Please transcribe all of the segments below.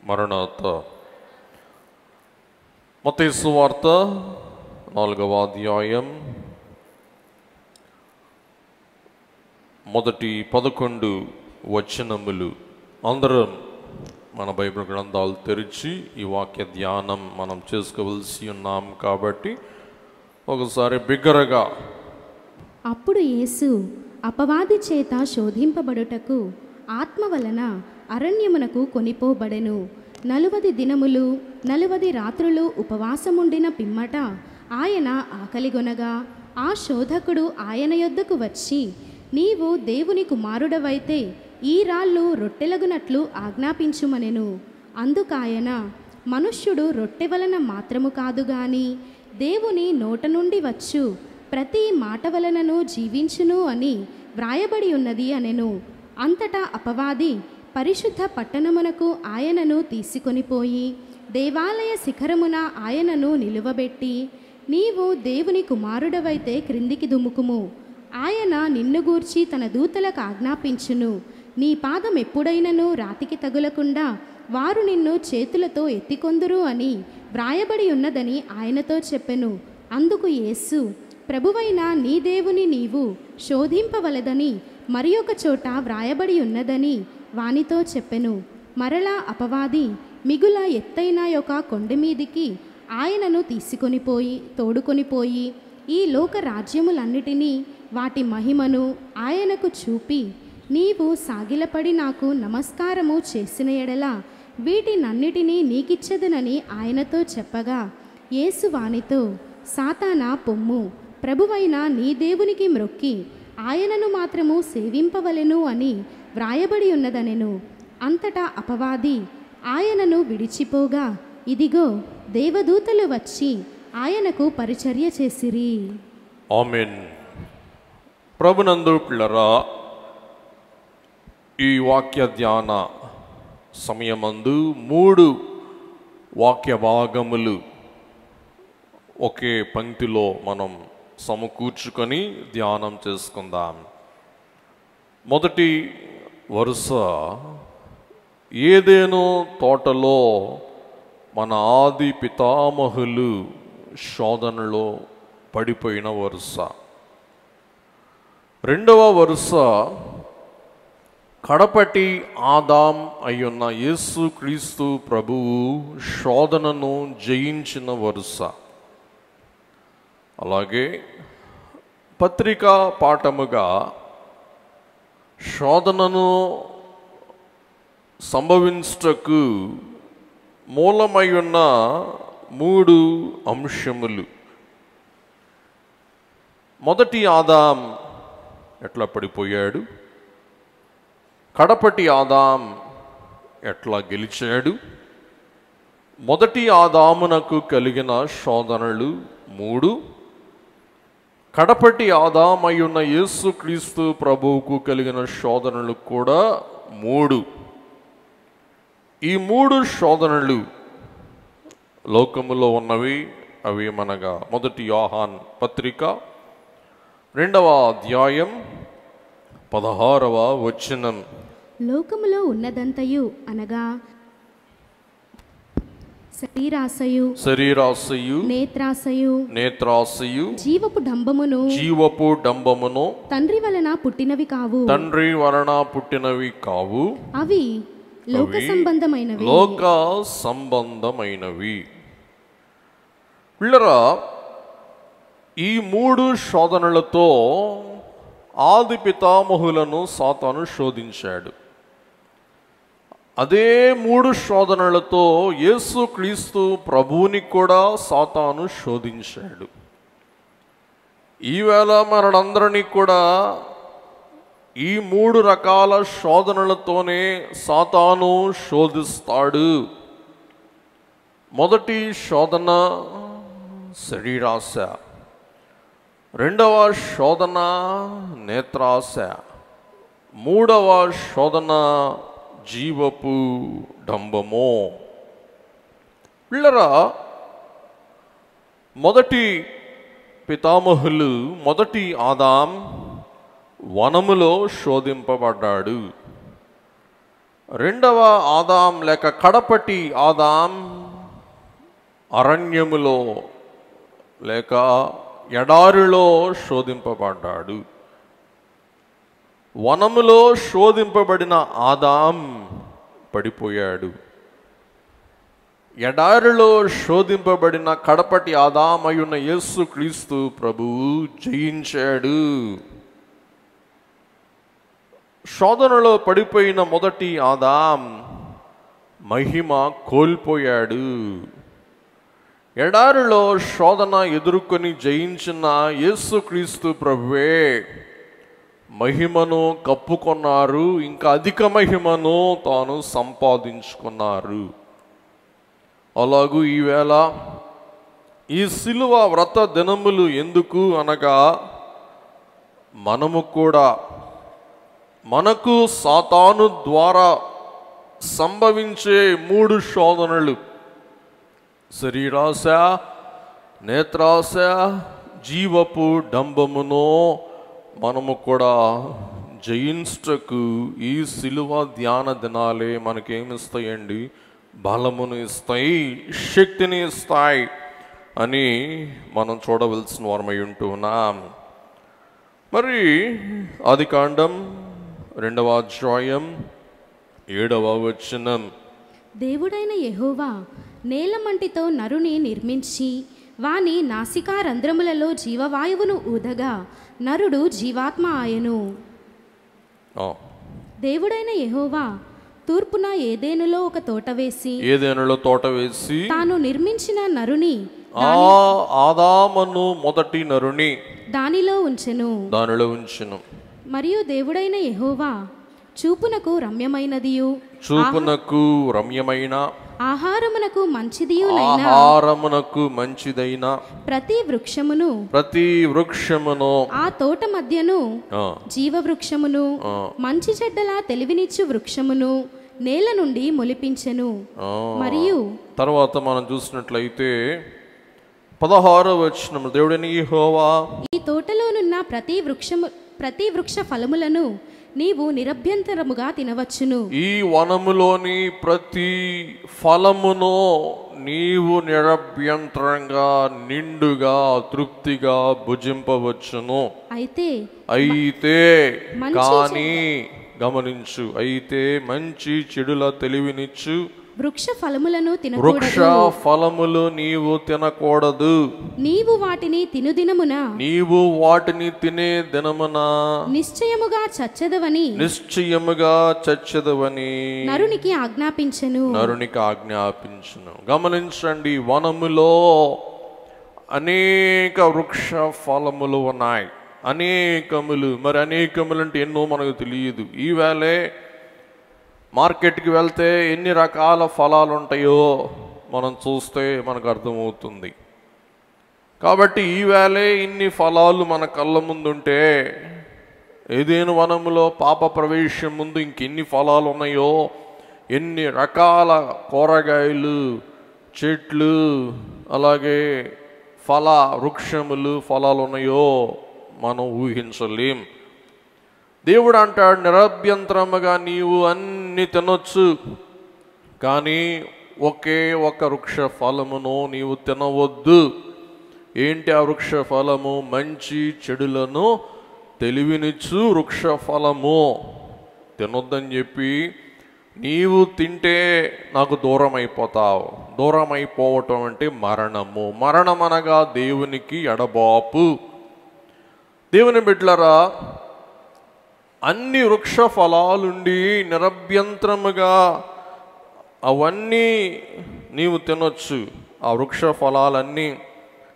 మరణాత. మత్తయి సువార్త 4వ అధ్యాయం మొదటి 11 వచనములు. అందరం మన బైబిల్ గ్రంథాలు తెరిచి ఈ వాక్య ధ్యానం మనం చేసుకోవలసి ఉన్నాం కాబట్టి ఒకసారి బిగ్గరగా. అప్పుడు యేసు అపవాది చేత శోధింపబడుటకు ఆత్మ వలన అరణ్యమునకు కొనిపోబడెను. 40 దినములు 40 రాత్రులు ఉపవాసముండిన పిమ్మట ఆయన ఆకలిగొనగా ఆ శోధకుడు ఆయన యొద్దకు వచ్చి, నీవు దేవుని కుమారుడవైతే ఈ రాళ్ళు రొట్టెలగునట్లు ఆజ్ఞాపించుమనెను. అందుకాయన, మనుష్యుడు రొట్టె వలన మాత్రము కాదు గాని దేవుని నోట నుండి వచ్చు ప్రతి మాట వలనను జీవించును అని వ్రాయబడి ఉన్నది అనెను. అంతటా అపవాది పరిశుద్ధ పట్టణమునకు ఆయనను తీసుకొనిపోయి దేవాలయ శిఖరమున ఆయనను నిలువబెట్టి, నీవు దేవుని కుమారుడవైతే క్రిందికి దుముకుము, ఆయన నిన్ను గూర్చి తన దూతలకు ఆజ్ఞాపించును, నీ పాదం ఎప్పుడైనను రాతికి తగులకుండా వారు నిన్ను చేతులతో ఎత్తికొందురు అని వ్రాయబడి ఉన్నదని ఆయనతో చెప్పెను. అందుకు యేసు, ప్రభువైన నీ దేవుని నీవు శోధింపవలదని మరి ఒక చోట వ్రాయబడి ఉన్నదని వానితో చెప్పెను. మరలా అపవాది మిగుల ఎత్తైన ఒక కొండ మీదికి ఆయనను తోడుకొనిపోయి ఈ లోక రాజ్యములన్నిటినీ వాటి మహిమను ఆయనకు చూపి, నీవు సాగిలపడి నాకు నమస్కారము చేసిన ఎడల వీటినన్నిటినీ నీకిచ్చదనని ఆయనతో చెప్పగా, యేసు వానితో, సాతానా పొమ్ము, ప్రభువైన నీ దేవునికి మ్రొక్కి ఆయనను మాత్రము సేవింపవలెను అని వ్రాయబడి ఉన్నదనెను. అంతటా అపవాది ఆయనను విడిచిపోగా, ఇదిగో దేవదూతలు వచ్చి ఆయనకు పరిచర్య చేసిరి. ఆమేన్. ప్రభునందు పిల్లరా, ఈ వాక్య ధ్యాన సమయమందు 3 వాక్య భాగములు ఒకే పంక్తిలో మనం సమకూర్చుకొని ధ్యానం చేసుకుందాం. మొదటి వరుస ఏదేనో తోటలో మన ఆది పితామహులు శోధనలో పడిపోయిన వరుస. రెండవ వరుస కడపటి ఆదాం అయ్యున్న యేసు క్రీస్తు ప్రభువు శోధనను జయించిన వరుస. అలాగే పత్రికా పాఠముగా శోధనను సంభవించుటకు మూలమై ఉన్న 3 అంశములు. మొదటి ఆదాం ఎట్లా పడిపోయాడు, కడపటి ఆదాం ఎట్లా గెలిచాడు, మొదటి ఆదామునకు కలిగిన శోధనలు 3, కడపటి ఆదామయ్యున్న యేసు క్రీస్తు ప్రభువుకు కలిగిన శోధనలు కూడా 3. ఈ 3 శోధనలు లోకములో ఉన్నవి. అవి మనగా మొదటి యోహాన్ పత్రిక 2వ అధ్యాయం 16వ వచనం. లోకములో ఉన్నదంతయు అనగా శరీరాశయు నేత్రాశయు జీవపు డంబమును తండ్రి వలన పుట్టినవి కావు అవి లోక సంబంధమైనవి. పిల్లరా, ఈ 3 శోధనలతో ఆది పితామహులను సాతాను శోధించాడు. అదే 3 శోధనలతో యేసు క్రీస్తు ప్రభువుని కూడా సాతాను శోధించాడు. ఈవేళ మనందరినీ కూడా ఈ 3 రకాల శోధనలతోనే సాతాను శోధిస్తాడు. మొదటి శోధన శరీరాశ, రెండవ శోధన నేత్రాశ, మూడవ శోధన జీవపు డంబము. పిల్లరా, మొదటి పితామహులు మొదటి ఆదాం వనములో శోధింపబడ్డాడు. రెండవ ఆదాం లేక కడపటి ఆదాం అరణ్యములో లేక ఎడారిలో శోధింపబడ్డాడు. వనములో శోధింపబడిన ఆదాం పడిపోయాడు. ఎడారిలో శోధింపబడిన కడపటి ఆదామయున్న యేసు క్రీస్తు ప్రభువు జయించాడు. శోధనలో పడిపోయిన మొదటి ఆదాం మహిమ కోల్పోయాడు. ఎడారిలో శోధన ఎదుర్కొని జయించిన యేసుక్రీస్తు ప్రభువే మహిమను కప్పుకొన్నారు, ఇంకా అధిక మహిమను తాను సంపాదించుకున్నారు. అలాగూ ఈవేళ ఈ సిలువ వ్రత దినములు ఎందుకు అనగా, మనము కూడా మనకు సాతాను ద్వారా సంభవించే 3 శోధనలు, శరీరాశ, నేత్రాశ, జీవపు డంబమును మనము కూడా జయించుటకు ఈ సిలువ ధ్యాన దినాలే మనకేమిస్తాయండి? బలమును ఇస్తాయి, శక్తిని ఇస్తాయి అని మనం చూడవలసిన వారమై ఉంటున్నాం. మరి ఆదికాండం 2వ అధ్యాయం 7వ వచనం, దేవుడైన యెహోవా నేలమంటితో నరుని నిర్మించి వాని నాసికా రంధ్రములలో జీవవాయువును ఊదగా నరుడు జీవాత్మ ఆయను. దేవుడైన యెహోవా తూర్పున ఏదెనులో ఒక తోట వేసి తాను నిర్మించిన నరుని, ఆదామును మొదటి నరుని దానిలో ఉంచెను. మరియు దేవుడైన యెహోవా చూపునకు రమ్యమైన ఆహారమునకు మంచిదైన ప్రతి వృక్షమును ఆ తోట మధ్యను జీవవృక్షమును మంచి చెడ్డల తెలివినిచ్చు వృక్షమును నేల నుండి మొలిపించెను. మరియు తర్వాత మనం చూసినట్లయితే 16వ వచనం, దేవుడైన యెహోవా ఈ తోటలోనున్న ప్రతి వృక్ష ఫలములను నీవు నిరభ్యంతరముగా తినవచ్చును. ఈ వనములోని ప్రతి ఫలమును నీవు నిరభ్యంతరంగా నిండుగా తృప్తిగా భుజింపవచ్చును. అయితే కానీ గమనించు, అయితే మంచి చెడుల తెలివినిచ్చు వృక్ష ఫలములను వృక్ష ఫలములు నీవు తినకూడదు. నీవు వాటిని తినే దినమున నిశ్చయముగా చచ్చెదవని నరునికి ఆజ్ఞాపించెను. గమనించండి, వనములో అనేక వృక్ష ఫలములు ఉన్నాయి, అనేకములు. మరి అనేకములు అంటే ఎన్నో మనకు తెలియదు. ఈవేళే మార్కెట్కి వెళ్తే ఎన్ని రకాల ఫలాలు ఉంటాయో మనం చూస్తే మనకు అర్థమవుతుంది. కాబట్టి ఈవేళే ఇన్ని ఫలాలు మన కళ్ళ ముందుంటే ఏదైనా వనములో పాప ప్రవేశం ముందు ఇంకెన్ని ఫలాలు ఉన్నాయో, ఎన్ని రకాల కూరగాయలు, చెట్లు, అలాగే వృక్షములు, ఫలాలు ఉన్నాయో మనం ఊహించలేం. దేవుడు అంటాడు, నిరభ్యంతరముగా నీవు అన్ని తినొచ్చు, కానీ ఒకే ఒక వృక్ష ఫలమును నీవు తినవద్దు. ఏంటి ఆ వృక్ష ఫలము? మంచి చెడులను తెలివినిచ్చు వృక్ష ఫలము తినొద్దని చెప్పి, నీవు తింటే నాకు దూరం అయిపోతావు. దూరం అయిపోవటం అంటే మరణము. మరణం అనగా దేవునికి ఎడబాపు. దేవుని బిడ్డలారా, అన్ని వృక్ష ఫలాలుండి నిరభ్యంతరముగా అవన్నీ నీవు తినొచ్చు. ఆ వృక్ష ఫలాలన్నీ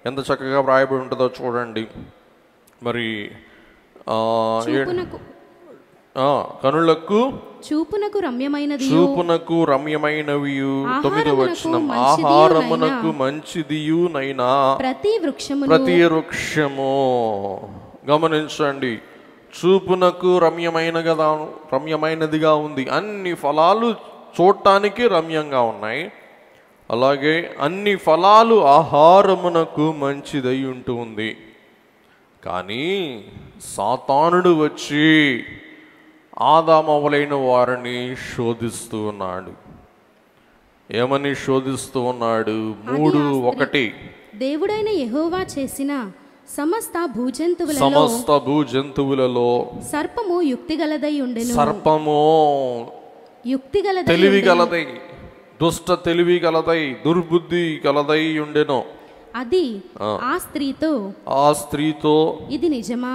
ఎంత చక్కగా వ్రాయబడి ఉంటుందో చూడండి. మరి కనులకు చూపునకు రమ్యమైనవి 9వ వచనం, ఆహారమునకు మంచిదియు నైనా ప్రతి వృక్షము. గమనించండి, చూపునకు రమ్యమైనదిగా ఉంది. అన్ని ఫలాలు చూడటానికి రమ్యంగా ఉన్నాయి. అలాగే అన్ని ఫలాలు ఆహారమునకు మంచిదై ఉంటుంది. కానీ సాతానుడు వచ్చి ఆదామవలైన వారిని శోధిస్తూ ఉన్నాడు. ఏమని శోధిస్తూ ఉన్నాడు? 3:1 దేవుడైన యెహోవా చేసిన సమస్త భూజంతువులలో సర్పము యుక్తిగలదై ఉండెను. సర్పము యుక్తిగలదై, తెలివిగలదై, దుష్ట తెలివి గలదై, దుర్బుద్ధి గలదై ఉండెను. అది ఆ స్త్రీతో ఇది నిజమా?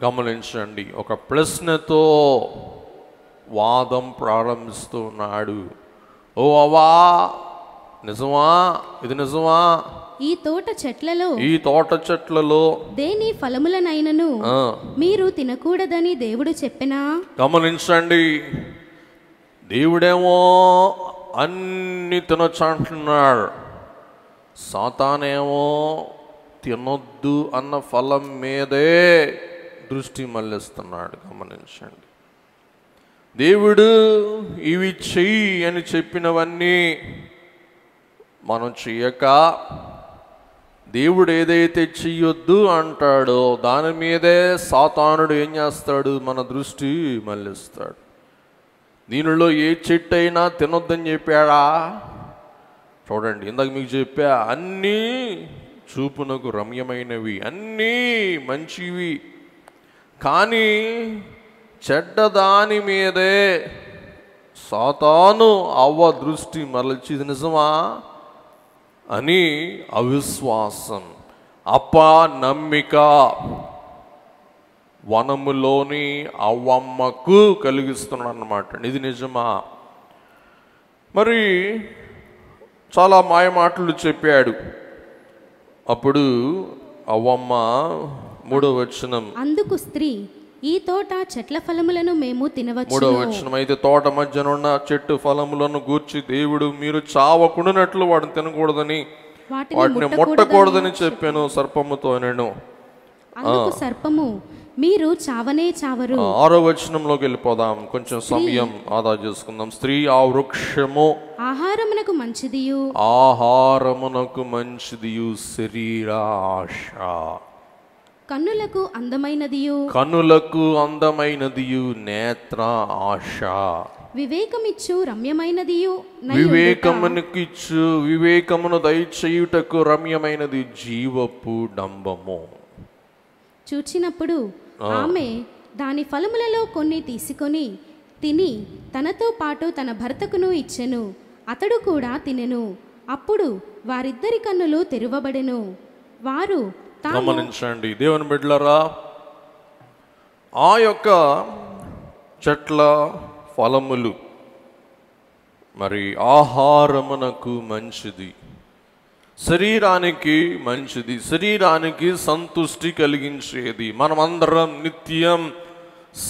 గమనించండి, ఒక ప్రశ్నతో వాదం ప్రారంభిస్తూ ఉన్నాడు. ఓ అవ్వా, నిజమా? ఇది నిజమా? ఈ తోట చెట్లలో దేని ఫలములనైనను మీరు తినకూడదని దేవుడు చెప్పెనా? గమనించండి, దేవుడేమో అన్ని తినొచ్చు అంటున్నాడు, సాతానేమో తినొద్దు అన్న ఫలం మీదే దృష్టి మళ్ళిస్తున్నాడు. గమనించండి, దేవుడు ఇవి చెయ్యి అని చెప్పినవన్నీ మనం చెయ్యక, దేవుడు ఏదైతే చెయ్యొద్దు అంటాడో దాని మీదే సాతానుడు ఏం చేస్తాడు? మన దృష్టి మళ్ళిస్తాడు. దీనిలో ఏ చెట్టు అయినా తినొద్దని చెప్పాడా? చూడండి, ఇందాక మీకు చెప్పా, అన్నీ చూపునకు రమ్యమైనవి, అన్నీ మంచివి, కానీ చెడ్డదాని మీదే సాతాను అవ్వ దృష్టి మరల్చి ఇది నిజమా అని అవిశ్వాసం, అపనమ్మిక వనములోని అవ్వమ్మకు కలిగిస్తున్నాడు అన్నమాట. ఇది నిజమా? మరి చాలా మాయమాటలు చెప్పాడు. అప్పుడు అవ్వమ్మ 3వ వచనం, అందుకు స్త్రీ, ఈ తోట చెట్ల ఫలములను మేము తినవచ్చు. 3వ వచనం, అయితే తోట మధ్యనున్న చెట్టు ఫలములను గూర్చి దేవుడు మీరు చావకుండానట్లు వాటిని తినకూడదని వాటిని ముట్టకూడదని చెప్పాను సర్పముతో నేను. అందుకు సర్పము, మీరు చావనే చావరు. 6వ వచనంలోకి వెళ్ళిపోదాం, కొంచెం సమయం ఆదా చేసుకుందాం. స్త్రీ ఆ వృక్షము ఆహారమునకు మంచిదియు శరీరాశ, కన్నులకు అందమైనదియు నేత్ర ఆశ, వివేకమును దయచేయుటకు రమ్యమైనది జీవపు డంబము. చూచినప్పుడు ఆమె దాని ఫలములలో కొన్ని తీసుకొని తిని తనతో పాటు తన భర్తకును ఇచ్చెను. అతడు కూడా తినెను. అప్పుడు వారిద్దరి కన్నులు తెరవబడెను. వారు గమనించండి దేవుని బిడ్డలారా, ఆ యొక్క చెట్ల ఫలములు మరి ఆహారమునకు మంచిది, శరీరానికి మంచిది, శరీరానికి సంతృష్టి కలిగించేది. మనమందరం నిత్యం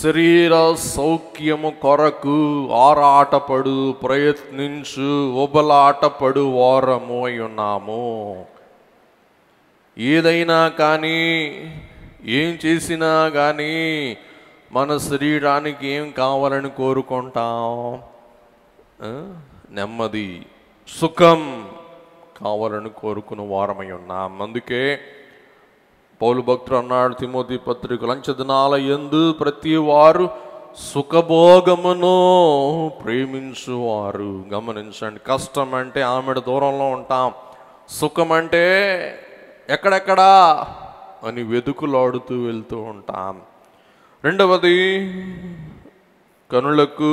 శరీర సౌఖ్యము కొరకు ఆరాటపడు, ప్రయత్నించు, ఉబలాటపడు వారము అయి ఉన్నాము. ఏదైనా కానీ, ఏం చేసినా కానీ మన శరీరానికి ఏం కావాలని కోరుకుంటాం? నెమ్మది, సుఖం కావాలని కోరుకున్న వారమై ఉన్నాం. అందుకే పౌలు భక్తుడు అన్నాడు తిమోతి పత్రిక, లంచదినాల యందు ప్రతి వారు సుఖభోగమును ప్రేమించువారు. గమనించండి, కష్టం అంటే ఆమెడ దూరంలో ఉంటాం, సుఖం అంటే ఎక్కడెక్కడా అని వెతుకులాడుతూ వెళ్తూ ఉంటాం. రెండవది కనులకు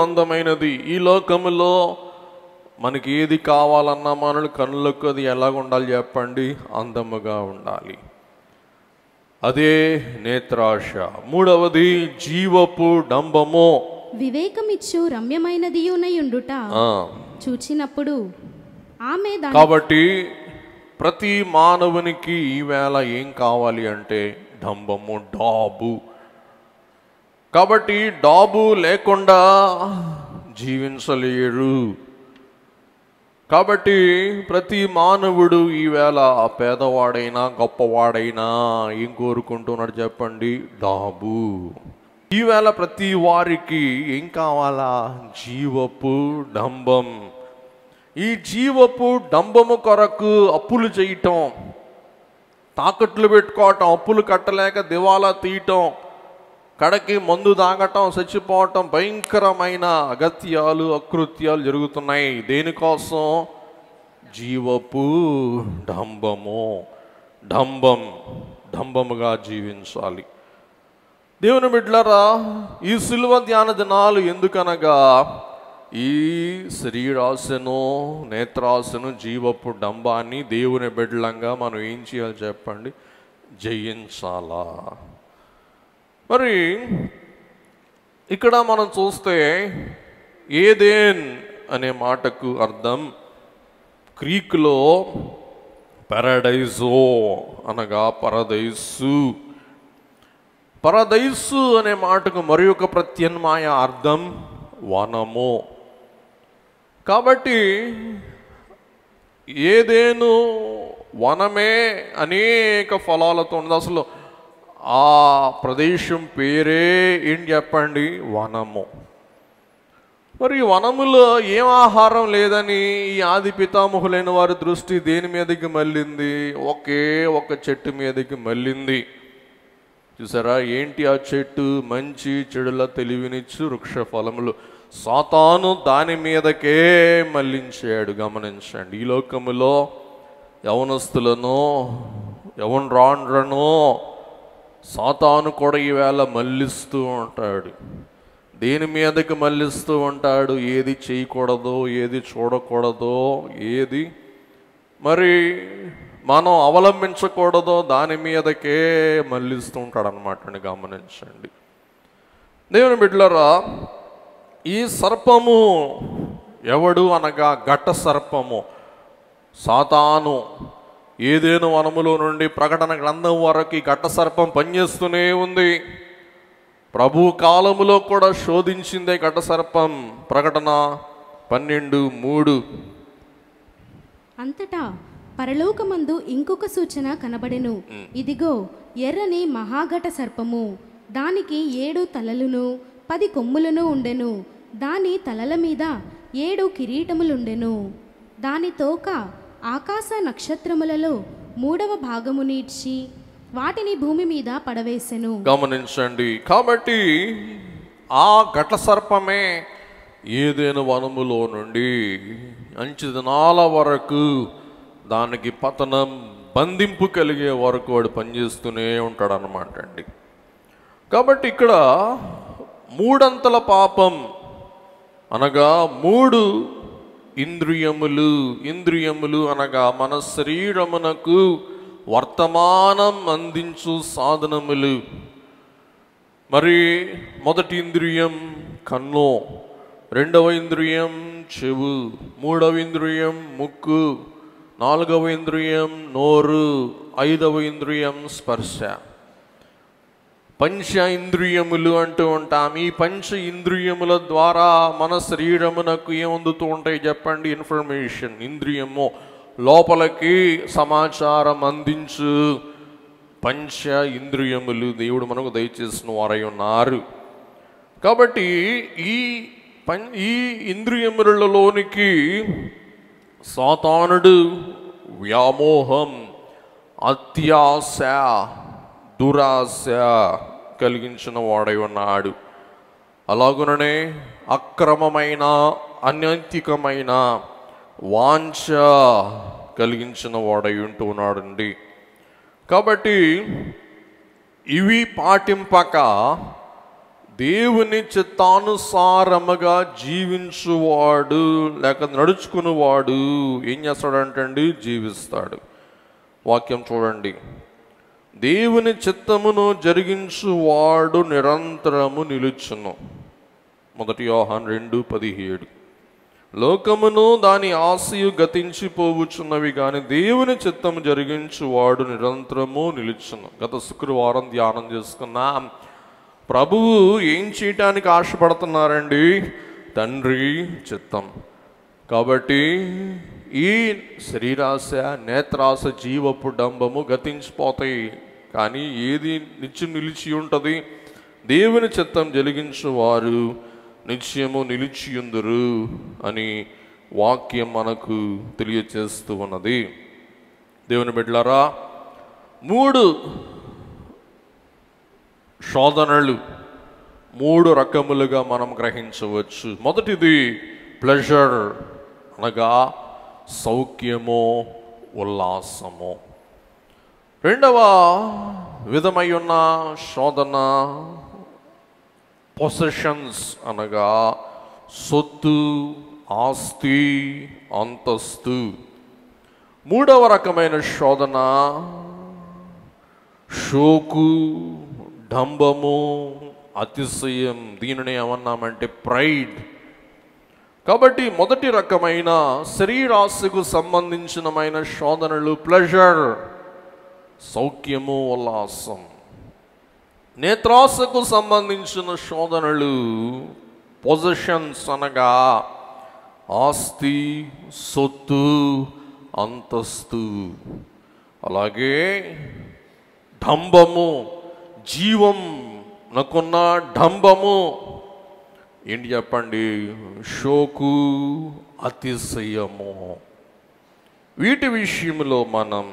అందమైనది. ఈ లోకములో మనకి ఏది కావాలన్నా మనలు కనులకు అది ఎలాగ ఉండాలి చెప్పండి? అందముగా ఉండాలి. అదే నేత్రాశ. మూడవది జీవపు డంబము, వివేకమిచ్చు రమ్యమైనదియునయుండుట చూచినప్పుడు ఆమె. కాబట్టి ప్రతి మానవునికి ఈవేళ ఏం కావాలి అంటే డంబము, డాబు. కాబట్టి డాబు లేకుండా జీవించలేరు. కాబట్టి ప్రతి మానవుడు ఈవేళ పేదవాడైనా గొప్పవాడైనా ఏం కోరుకుంటున్నాడు చెప్పండి? డాబు. ఈవేళ ప్రతి వారికి ఏం కావాలా? జీవపు డంబం. ఈ జీవపు డంబము కొరకు అప్పులు చేయటం, తాకట్లు పెట్టుకోవటం, అప్పులు కట్టలేక దివాలా తీయటం, కడకి మందు తాగటం, చచ్చిపోవటం, భయంకరమైన అగత్యాలు అకృత్యాలు జరుగుతున్నాయి. దేనికోసం? జీవపు డంబముగా జీవించాలి. దేవుని బిడ్డలారా, ఈ సిలువ ధ్యాన దినాలు ఎందుకనగా ఈ శరీరాశను, నేత్రాశను, జీవపు డంబాన్ని దేవుని బిడ్డలంగా మనం ఏం చేయాలి చెప్పండి? జయించాలా. మరి ఇక్కడ మనం చూస్తే ఏదెన్ అనే మాటకు అర్థం గ్రీకులో పారడైజో అనగా పరదైసు. పరదైసు అనే మాటకు మరి ఒక ప్రత్యామ్నాయ అర్థం వనము. కాబట్టి ఏదేను వనమే, అనేక ఫలాలతో ఉంది. అసలు ఆ ప్రదేశం పేరే ఏంటి చెప్పండి? వనము. మరి వనములో ఏం ఆహారం లేదని ఈ ఆది పితామహులైన వారి దృష్టి దేని మీదకి మళ్ళింది? ఒకే ఒక చెట్టు మీదకి మళ్ళింది. చూసారా? ఏంటి ఆ చెట్టు? మంచి చెడుల తెలివినిచ్చు వృక్ష ఫలములు. సాతాను దాని మీదకే మళ్ళించాడు. గమనించండి. ఈ లోకములో యవనస్తులను, యవనరాండ్రను సాతాను కూడా ఈవేళ మళ్ళిస్తూ ఉంటాడు. దేని మీదకి మళ్ళిస్తూ ఉంటాడు? ఏది చేయకూడదో, ఏది చూడకూడదో, ఏది మరి మనం అవలంబించకూడదో దాని మీదకే మళ్ళిస్తూ ఉంటాడు అన్నమాట. గమనించండి. దేవుని బిడ్డలారా, ఈ సర్పము ఎవడు అనగా ఘట సర్పము సాతాను. ఏదేను వనములో నుండి ప్రకటన గ్రంథం వరకు ఈ ఘట సర్పం పనిచేస్తూనే ఉంది. ప్రభు కాలములో కూడా శోధించిందే ఘట సర్పం. ప్రకటన 12:3. అంతటా పరలోకమందు ఇంకొక సూచన కనబడెను. ఇదిగో ఎర్రని మహాఘట సర్పము, దానికి 7 తలలును 10 కొమ్ములను ఉండెను. దాని తలల మీద 7 కిరీటములుండెను. దాని తోక ఆకాశ నక్షత్రములలో 3వ భాగము నీడ్చి వాటిని భూమి మీద పడవేసెను. గమనించండి. కాబట్టి ఆ ఘట సర్పమే ఏదైనా వనములో నుండి అంచు దినాల వరకు దానికి పతనం, బంధింపు కలిగే వరకు వాడు పనిచేస్తూనే ఉంటాడు అన్నమాట అండి. కాబట్టి ఇక్కడ 3 అంతల పాపం అనగా 3 ఇంద్రియములు అనగా మన శరీరమునకు వర్తమానం అందించు సాధనములు. మరి మొదటి ఇంద్రియం కన్ను, 2వ ఇంద్రియం చెవు, 3వ ఇంద్రియం ముక్కు, 4వ ఇంద్రియం నోరు, 5వ ఇంద్రియం స్పర్శ. పంచ ఇంద్రియములు అంటూ ఉంటాం. ఈ పంచ ఇంద్రియముల ద్వారా మన శరీరమునకు ఏమందుతూ ఉంటాయి చెప్పండి? ఇన్ఫర్మేషన్. ఇంద్రియము లోపలికి సమాచారం అందించు పంచ ఇంద్రియములు దేవుడు మనకు దయచేసిన వారై ఉన్నారు. కాబట్టి ఈ ఇంద్రియములలోనికి సాతానుడు వ్యామోహం, అత్యాశ, దురాశ కలిగించిన వాడై ఉన్నాడు. అలాగుననే అక్రమమైన, అనైతికమైన వాంఛ కలిగించిన వాడై ఉంటూ ఉన్నాడండి. కాబట్టి ఇవి పాటింపక దేవుని చిత్తానుసారముగా జీవించువాడు లేక నడుచుకునేవాడు ఏం చేస్తాడంటండి? జీవిస్తాడు. వాక్యం చూడండి. దేవుని చిత్తమును జరిగించువాడు నిరంతరము నిలుచును. 1 యోహాను 2:17. లోకమును దాని ఆశయు గతించిపోవచ్చున్నవి కానీ దేవుని చిత్తము జరిగించువాడు నిరంతరము నిలుచును. గత శుక్రవారం ధ్యానం చేసుకున్నాం. ప్రభువు ఏం చేయటానికి ఆశపడుతున్నారండి? తండ్రి చిత్తం. కాబట్టి ఈ శరీరాశ, నేత్రాశ, జీవపు డంబము గతించిపోతాయి. కానీ ఏది నిత్యం నిలిచి ఉంటుంది? దేవుని చిత్తం జరిగించువారు నిత్యము నిలిచియుందురు అని వాక్యం మనకు తెలియచేస్తూ ఉన్నది. దేవుని బిడ్డలారా, 3 శోధనలు 3 రకములుగా మనం గ్రహించవచ్చు. మొదటిది ప్లెజర్, అనగా సౌఖ్యము, ఉల్లాసము. రెండవ విధమై ఉన్న శోధన పొసెషన్స్, అనగా సొత్తు, ఆస్తి, అంతస్తు. మూడవ రకమైన శోధన షోకు, డంబము, అతిశయం. దీనిని ఏమన్నామంటే ప్రైడ్. కాబట్టి మొదటి రకమైన శరీరాశకు సంబంధించినమైన శోధనలు ప్లెజర్, సౌఖ్యము, ఉల్లాసం. నేత్రాశకు సంబంధించిన శోధనలు పొజిషన్స్, అనగా ఆస్తి, సొత్తు, అంతస్తు. అలాగే డంబము, జీవం నాకున్న డంబము. ఏంటి చెప్పండి? షోకు, అతిశయము. వీటి విషయంలో మనం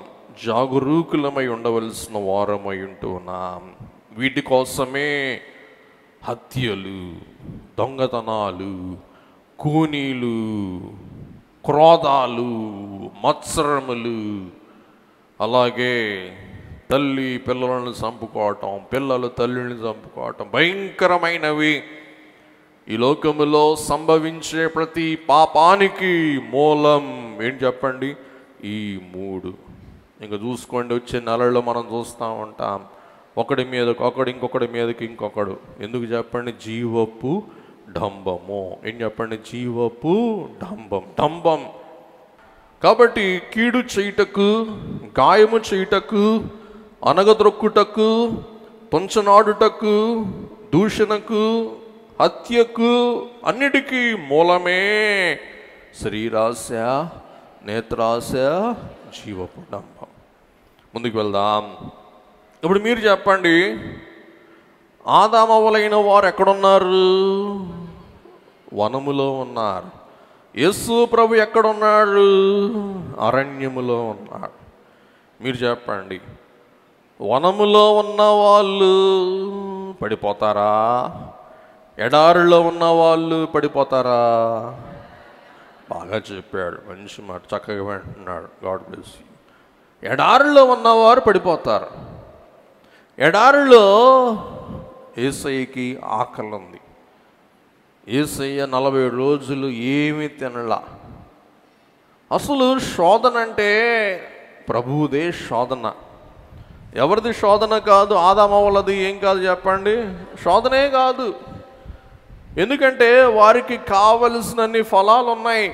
జాగరూకులమై ఉండవలసిన వారమై ఉంటున్నాం. వీటి కోసమే హత్యలు, దొంగతనాలు, కూనీలు, క్రోధాలు, మత్సరములు, అలాగే తల్లి పిల్లలను చంపుకోవటం, పిల్లలు తల్లిని చంపుకోవటం, భయంకరమైనవి. ఈ లోకములో సంభవించే ప్రతి పాపానికి మూలం ఏంటి చెప్పండి? ఈ 3. ఇంకా చూసుకోండి, వచ్చే నెలల్లో మనం చూస్తూ ఉంటాం. ఒకడి మీదకి ఒకడు, ఇంకొకటి మీదకి ఇంకొకడు. ఎందుకు చెప్పండి? జీవపు డంబము. ఏం చెప్పండి? జీవపు డంబం. డంబం. కాబట్టి కీడు చేయుటకు, గాయము చేయుటకు, అనగద్రొక్కుటకు, తుంచనాడుటకు, దూషణకు, హత్యకు, అన్నిటికీ మూలమే శరీరాశ, నేత్రాశ, జీవపు డంబం. ముందుకు వెళ్దాం. ఇప్పుడు మీరు చెప్పండి, ఆదామవ్వలైన వారు ఎక్కడున్నారు? వనములో ఉన్నారు. యేసు ప్రభు ఎక్కడున్నాడు? అరణ్యములో ఉన్నాడు. మీరు చెప్పండి, వనములో ఉన్న వాళ్ళు పడిపోతారా? ఎడారిలో ఉన్న వాళ్ళు పడిపోతారా? బాగా చెప్పాడు, మంచి మాట, చక్కగా వింటున్నాడు. God bless you. ఎడారిలో ఉన్నవారు పడిపోతారు. ఎడారిలో యేసయ్యకి ఆకలి ఉంది. యేసయ్య 40 రోజులు ఏమీ తినలా. అసలు శోధన అంటే ప్రభువుదే శోధన. ఎవరిది శోధన కాదు? ఆదామవ్వలది ఏం కాదు చెప్పండి? శోధనే కాదు. ఎందుకంటే వారికి కావలసినన్ని ఫలాలు ఉన్నాయి.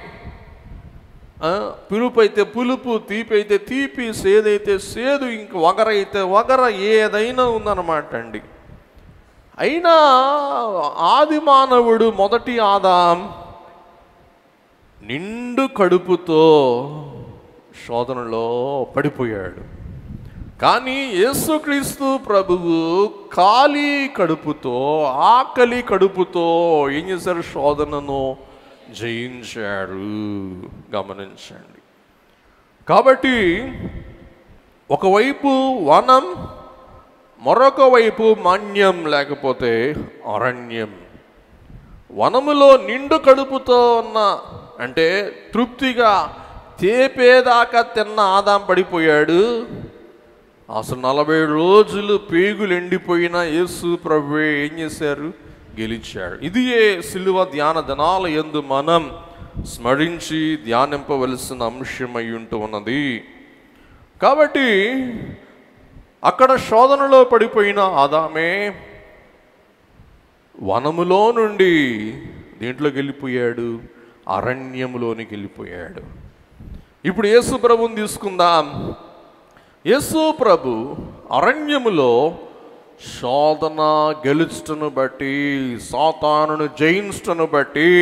పులుపు అయితే పులుపు, తీపి అయితే తీపి, సేదైతే సేదు, ఇంక వగరైతే వగర, ఏదైనా ఉందన్నమాట అండి. అయినా ఆది మానవుడు, మొదటి ఆదాం, నిండు కడుపుతో శోధనలో పడిపోయాడు. కానీ యేసుక్రీస్తు ప్రభువు ఖాళీ కడుపుతో, ఆకలి కడుపుతో ఏం చేశారు? శోధనను జయించాడు. గమనించండి. కాబట్టి ఒకవైపు వనం, మరొక వైపు మన్యం, లేకపోతే అరణ్యం. వనములో నిండు కడుపుతో ఉన్న, అంటే తృప్తిగా తేపేదాకా తిన్న ఆదాం పడిపోయాడు. అసలు 40 రోజులు పేగులు ఎండిపోయిన యేసు ప్రభువే ఏం చేశారు? గెలిచాడు. ఇది సిలువ ధ్యాన దినాల యందు మనం స్మరించి ధ్యానింపవలసిన అంశమై ఉంటూ ఉన్నది. కాబట్టి అక్కడ శోధనలో పడిపోయిన ఆదామే వనములో నుండి దేంట్లోకి వెళ్ళిపోయాడు? అరణ్యములోనికి వెళ్ళిపోయాడు. ఇప్పుడు యేసు ప్రభుని తీసుకుందాం. యేసు ప్రభు అరణ్యములో శోధన గెలుచుటను బట్టి, సాతానును జయించుటను బట్టి,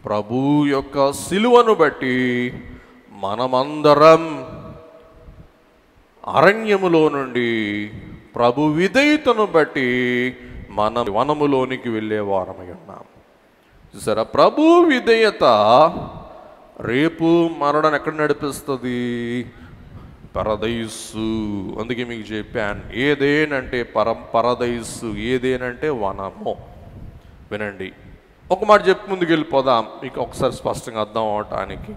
ప్రభు యొక్క సిలువను బట్టి మనమందరం అరణ్యములో నుండి ప్రభు విధేయతను బట్టి మనం వనములోనికి వెళ్ళే వారమై ఉన్నాం. చూసారా? ప్రభు విధేయత రేపు మరణం ఎక్కడ నడిపిస్తుంది? పరదైసు. అందుకే మీకు చెప్పాను, ఏదేనంటే పరదైసు, ఏదేనంటే వనము. వినండి, ఒక మాట చెప్పి ముందుకు వెళ్ళిపోదాం, మీకు ఒకసారి స్పష్టంగా అర్థం అవటానికి.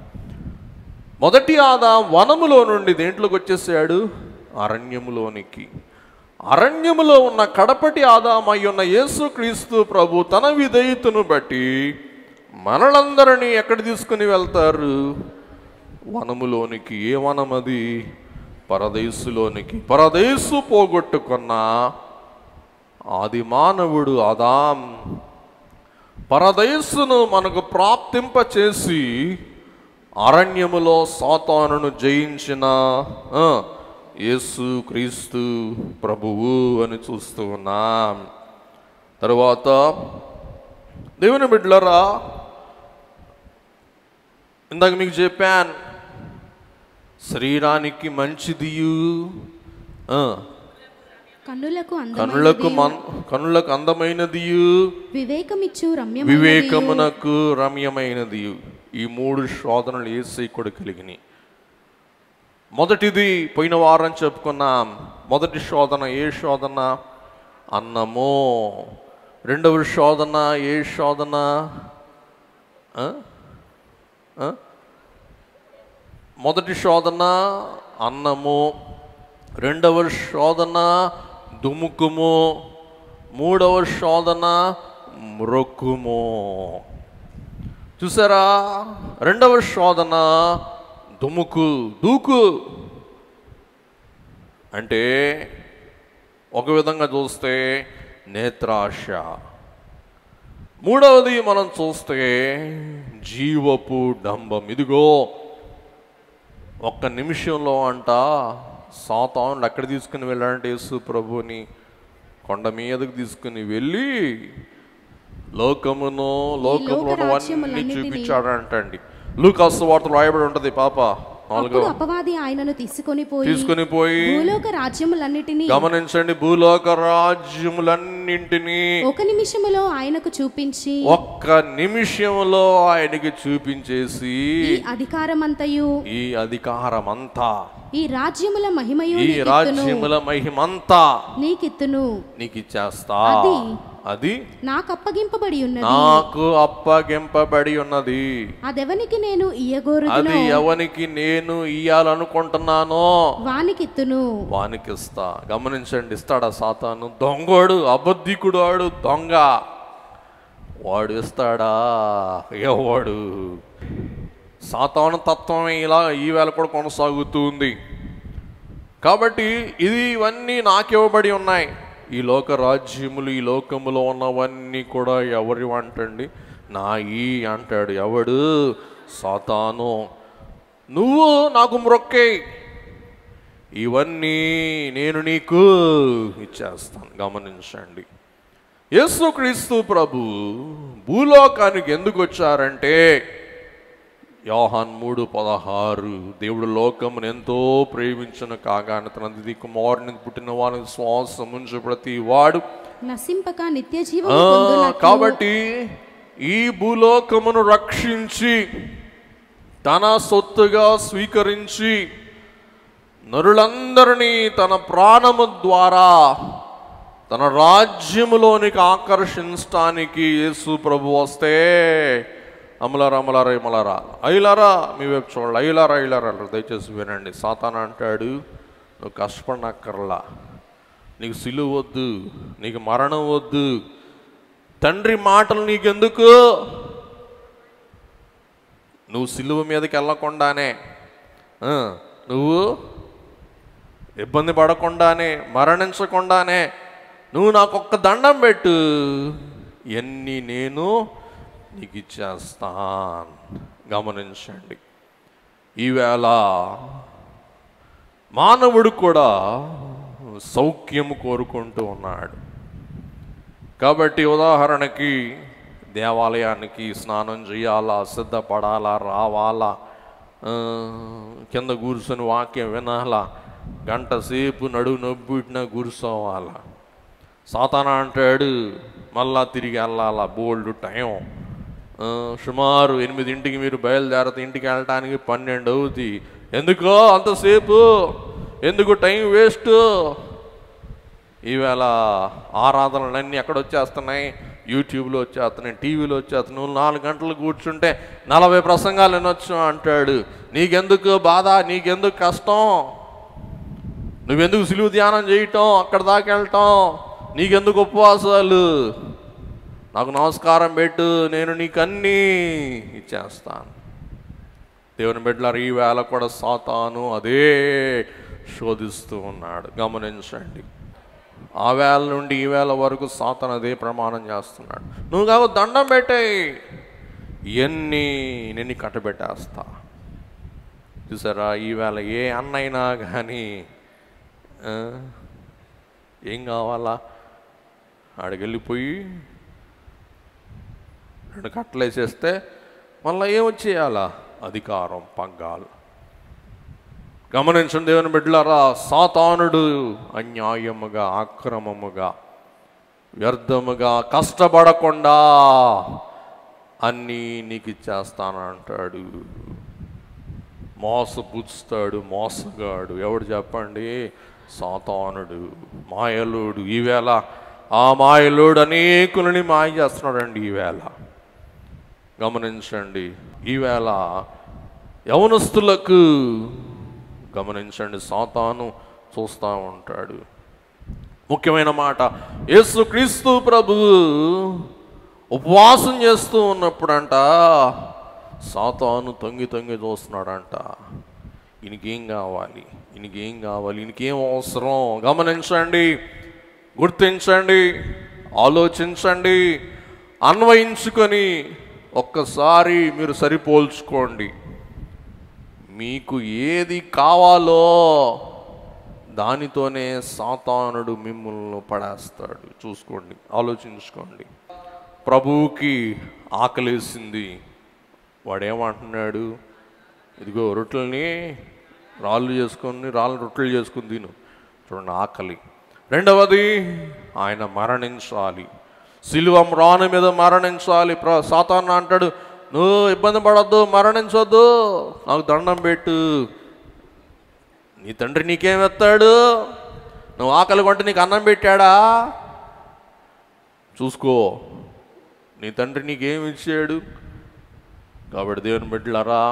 మొదటి ఆదాం వనములో నుండి దేంట్లోకి వచ్చేసాడు? అరణ్యములోనికి. అరణ్యములో ఉన్న కడపటి ఆదాం అయి ఉన్న యేసుక్రీస్తు ప్రభు తన విధేయతను బట్టి మనలందరినీ ఎక్కడ తీసుకుని వెళ్తారు? వనములోనికి. ఏ వనం అది? పరదైసులోనికి. పరదైసు పోగొట్టుకున్న ఆది మానవుడు ఆదాం పరదైసును మనకు ప్రాప్తింపచేసి అరణ్యములో సాతానును జయించిన యేసు క్రీస్తు ప్రభువు అని చూస్తూ ఉన్నాం. తరువాత దేవుని బిడ్డలారా, ఇందాక మీకు చెప్పాను, శరీరానికి మంచిదియు, కన్నులకు అందమైనదియు, వివేకమునకు రమ్యమైనదియు. ఈ 3 శోధనలు యేసయ్య కూడా కలిగినాయి. మొదటిది పోయిన వారం చెప్పుకున్నాం. మొదటి శోధన ఏ శోధన? అన్నము. రెండవ శోధన ఏ శోధన? మొదటి శోధన అన్నము, రెండవ శోధన దుముకుము, మూడవ శోధన మ్రొక్కుము. చూసారా? రెండవ శోధన దుముకు, దూకు. అంటే ఒక విధంగా చూస్తే నేత్రాశ. మూడవది మనం చూస్తే జీవపు డంబం. ఇదిగో ఒక్క నిమిషంలో అంట సాతానుడు ఎక్కడ తీసుకుని వెళ్ళాడంటే యేసు ప్రభుని కొండ మీదకు తీసుకుని వెళ్ళి లోకములో అన్నీ చూపించాడంటండి. లూకా సువార్తలో రాయబడి ఉంటది. పాప అపవాది ఆయనను తీసుకొని పోయి భూలోక రాజ్యములన్నిటినీ, గమనించండి, భూలోక రాజ్యములన్నింటినీ ఒక నిమిషములో ఆయనకు చూపించి, ఒక్క నిమిషంలో ఆయనకి చూపించేసి ఈ అధికారమంతా ఈ రాజ్యముల మహిమంతా నీకిచ్చేస్తా. అది నాకు అప్పగింపబడి ఉన్నది. అదెవనికి నేను ఇయ్యగోరుదునో, అది ఎవనికి నేను ఇయ్యాలనుకుంటున్నానో వానికిస్తా. గమనించండి, ఇస్తాడా సాతాను? దొంగోడు, అబద్ధికుడు, వాడు దొంగ, వాడు ఇస్తాడా? ఎవడు? సాతాను తత్వమే ఇలా ఈవేళ కూడా కొనసాగుతూ ఉంది. కాబట్టి ఇవన్నీ నాకివ్వబడి ఉన్నాయి. ఈ లోక రాజ్యములు, ఈ లోకములో ఉన్నవన్నీ కూడా ఎవరి అంటండి? నాయి అంటాడు. ఎవడు? సాతాను. నువ్వు నాకు మ్రొక్కే, ఇవన్నీ నేను నీకు ఇచ్చేస్తాను. గమనించండి, యేసుక్రీస్తు ప్రభు భూలోకానికి ఎందుకు వచ్చారంటే, యోహాన్ 3:16, దేవుడు లోకమును ఎంతో ప్రేమించును కాగా తన దిది కుమారుని పుట్టిన వారికి శ్వాసం ఉంచు ప్రతి వాడు నశింపక నిత్య జీవము పొందునట్లు. కాబట్టి ఈ భూలోకమును రక్షించి తన సొత్తుగా స్వీకరించి నరులందరినీ తన ప్రాణము ద్వారా తన రాజ్యములోనికి ఆకర్షించడానికి యేసు ప్రభు వస్తే, అమలారా అయిలారా మీ వైపు చూడాలి, అయిలారా దయచేసి వినండి. సాతాను అంటాడు, నువ్వు కష్టపడనక్కర్లా, నీకు సిలువ వద్దు, నీకు మరణం వద్దు, తండ్రి మాటలు నీకెందుకు, నువ్వు సిలువ మీదకి వెళ్ళకుండానే, నువ్వు ఇబ్బంది పడకుండానే, మరణించకుండానే నువ్వు నాకు ఒక్క దండం పెట్టు, ఎన్ని నేను నీకు ఇచ్చేస్తాను. గమనించండి, ఈవేళ మానవుడు కూడా సౌఖ్యము కోరుకుంటూ ఉన్నాడు. కాబట్టి ఉదాహరణకి దేవాలయానికి స్నానం చేయాలా, సిద్ధపడాలా, రావాలా, కింద కూర్చొని వాక్యం వినాలా, గంట సేపు నడువు నొబ్బిటినా కూర్చోవాలా. సాతాను అంటాడు మళ్ళా తిరిగి వెళ్ళాలా, బోల్డ్ టైం, సుమారు 8 మీరు బయలుదేరత ఇంటికి వెళ్ళటానికి 12 అవుతుంది. ఎందుకో అంతసేపు ఎందుకు టైం వేస్ట్? ఈవేళ ఆరాధనలన్నీ ఎక్కడ వచ్చేస్తున్నాయి? యూట్యూబ్లో వచ్చేస్తున్నాయి, టీవీలో వచ్చేస్తున్నాయి. నువ్వు 4 గంటలు కూర్చుంటే 40 ప్రసంగాలు వినొచ్చు అంటాడు. నీకెందుకు బాధ? నీకెందుకు కష్టం? నువ్వెందుకు సిలువ ధ్యానం చేయటం, అక్కడ దాకా వెళ్ళటం? నీకెందుకు ఉపవాసాలు? నాకు నమస్కారం పెట్టు, నేను నీకన్నీ ఇచ్చేస్తాను. దేవుని బిడ్డలారా, ఈ వేళ కూడా సాతాను అదే శోధిస్తూ ఉన్నాడు. గమనించండి, ఆ వేళ నుండి ఈ వేళ వరకు సాతాను అదే ప్రమాణం చేస్తున్నాడు. నువ్వు కావు దండం పెట్టేయి, ఇవన్నీ నేను కట్టబెట్టేస్తా. చూసారా, ఈవేళ ఏ అన్నైనా కానీ ఏం కావాలా? ఆడికి వెళ్ళిపోయి 2 కట్టలు వేసేస్తే మళ్ళీ ఏమొచ్చేయాలా? అధికారం, పగ్గాలు. గమనించండి దేవుని బిడ్డలారా, సాతానుడు అన్యాయముగా, అక్రమముగా, వ్యర్థముగా, కష్టపడకుండా అన్నీ నీకు ఇచ్చేస్తానంటాడు. మోసపుచ్చుతాడు, మోసగాడు. ఎవడు చెప్పండి? సాతానుడు, మాయలోడు. ఈవేళ ఆ మాయలోడు అనేకులని మాయ చేస్తున్నాడండి. ఈవేళ గమనించండి, ఈవేళ యవనస్తులకు గమనించండి, సాతాను చూస్తూ ఉంటాడు. ముఖ్యమైన మాట, యేసుక్రీస్తు ప్రభు ఉపవాసం చేస్తూ ఉన్నప్పుడంట సాతాను తొంగి తొంగి చూస్తున్నాడంట. ఈయనకేం కావాలి, ఈయనకేం కావాలి, ఈయనకేం అవసరం? గమనించండి, గుర్తించండి, ఆలోచించండి, అన్వయించుకొని ఒక్కసారి మీరు సరిపోల్చుకోండి. మీకు ఏది కావాలో దానితోనే సాతానుడు మిమ్మల్ని పడేస్తాడు. చూసుకోండి, ఆలోచించుకోండి. ప్రభువుకి ఆకలేసింది, వాడేమంటున్నాడు? ఇదిగో రొట్టెల్ని రాళ్ళు రొట్టెలు చేసుకుని తిను. చూడండి, ఆకలి. రెండవది, ఆయన మరణించాలి, సిలువ రాను మీద మరణించాలి. సాతాను అంటాడు, నువ్వు ఇబ్బంది పడొద్దు, మరణించొద్దు, నాకు దండం పెట్టు. నీ తండ్రి నీకేమెత్తాడు? నువ్వు ఆకలి కొంటే నీకు అన్నం పెట్టాడా? చూసుకో, నీ తండ్రి నీకేమి ఇచ్చాడు? కాబట్టి దేవుని బిడ్డలారా,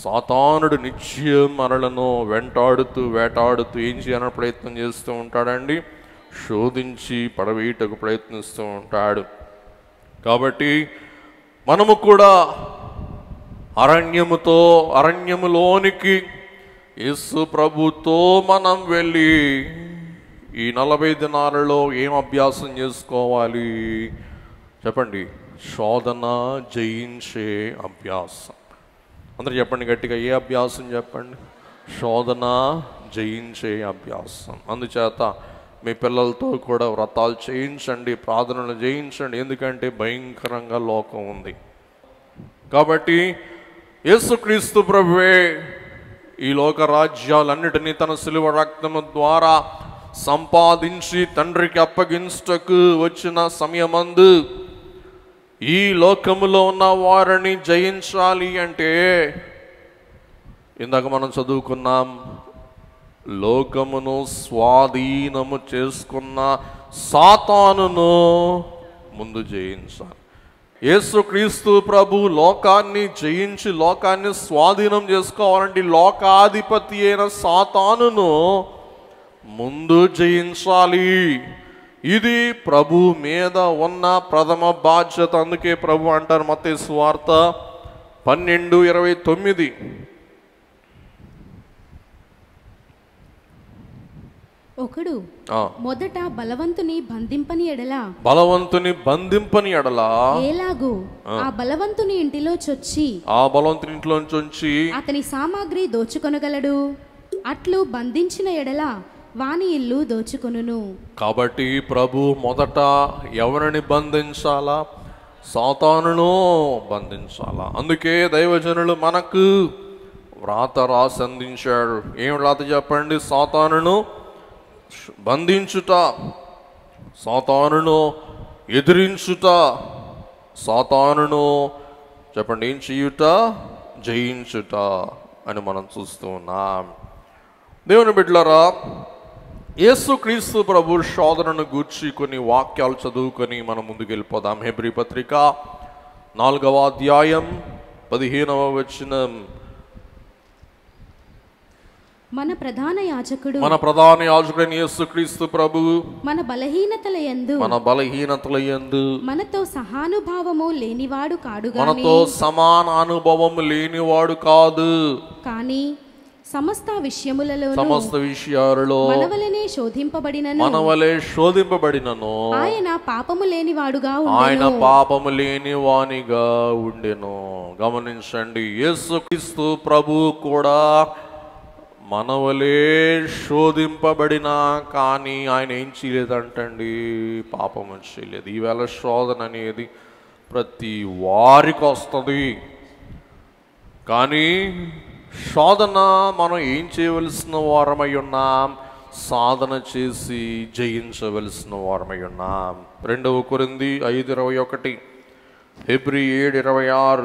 సాతానుడు నిత్యం మనలను వేటాడుతూ ఏం చేయాలని ప్రయత్నం చేస్తూ ఉంటాడండి? శోధించి పడవేయటకు ప్రయత్నిస్తూ ఉంటాడు. కాబట్టి మనము కూడా అరణ్యములోనికి యేసు ప్రభుతో మనం వెళ్ళి ఈ 40 దినాలలో ఏం అభ్యాసం చేసుకోవాలి చెప్పండి? శోధన జయించే అభ్యాసం. అందరూ చెప్పండి గట్టిగా, ఏ అభ్యాసం చెప్పండి? శోధన జయించే అభ్యాసం. అందుచేత మీ పిల్లలతో కూడా వ్రతాలు చేయించండి, ప్రార్థనలు చేయించండి. ఎందుకంటే భయంకరంగా లోకం ఉంది. కాబట్టి యేసుక్రీస్తు ప్రభువే ఈ లోక రాజ్యాలన్నిటినీ తన శిలువ రక్తము ద్వారా సంపాదించి తండ్రికి అప్పగించుటకు వచ్చిన సమయమందు ఈ లోకములో ఉన్న వారిని జయించాలి అంటే, ఇందాక మనం చదువుకున్నాం, లోకమును స్వాధీనము చేసుకున్న సాతానును ముందు జయించాలి. యేసుక్రీస్తు ప్రభు లోకాన్ని జయించి లోకాన్ని స్వాధీనం చేసుకోవాలంటే లోకాధిపతి అయిన సాతానును ముందు జయించాలి. ఇది ప్రభు మీద ఉన్న ప్రథమ బాధ్యత. అందుకే ప్రభు అంటారు మత్తయి సువార్త 12:29, ఒకడు మొదట బలవంతుని బంధింపని ఎడల ఏలాగు ఆ బలవంతుని ఇంటిలో చొచ్చి అతని సామాగ్రి దోచుకొనగలడు, అట్లు బంధించిన ఎడల వాని ఇల్లు దోచుకొనును. కాబట్టి ప్రభు మొదట ఎవరిని బంధించాలా? సాతానును బంధించాలా. అందుకే దైవజనులు మనకు వ్రాత రాసి అందించాడు. ఏం వ్రాత చెప్పండి? సాతానును బంధించుట, సాతానును ఎదిరించుట, సాతానును చెప్పండి ఏం చేయుట? జయించుట అని మనం చూస్తూ ఉన్నాం. దేవుని బిడ్డలారా, యేసుక్రీస్తు ప్రభు శోధనను గూర్చి కొన్ని వాక్యాలు చదువుకొని మనం ముందుకు వెళ్ళిపోదాం. హెబ్రీ పత్రిక 4వ అధ్యాయం 15వ వచనం. మన ప్రధాన యాజకుడైన యేసుక్రీస్తు ప్రభువు మన బలహీనతల యందు మనతో సహానుభావము లేనివాడు కాదు, కానీ సమస్త విషయాలలో మనవలే శోధింపబడినను ఆయన పాపము లేనివానిగా ఉండెను. గమనించండి, యేసుక్రీస్తు ప్రభు కూడా మనవలే శోధింపబడినా కానీ ఆయన ఏం చేయలేదంటండి, పాపము చేయలేదు. ఈవేళ శోధన అనేది ప్రతి వారికి వస్తుంది, కానీ శోధన మనం ఏం చేయవలసిన వారమై ఉన్నాం? సాధన చేసి జయించవలసిన వారమై ఉన్నాం. 2 కొరింథీ 5:21, హెబ్రీ 7:26,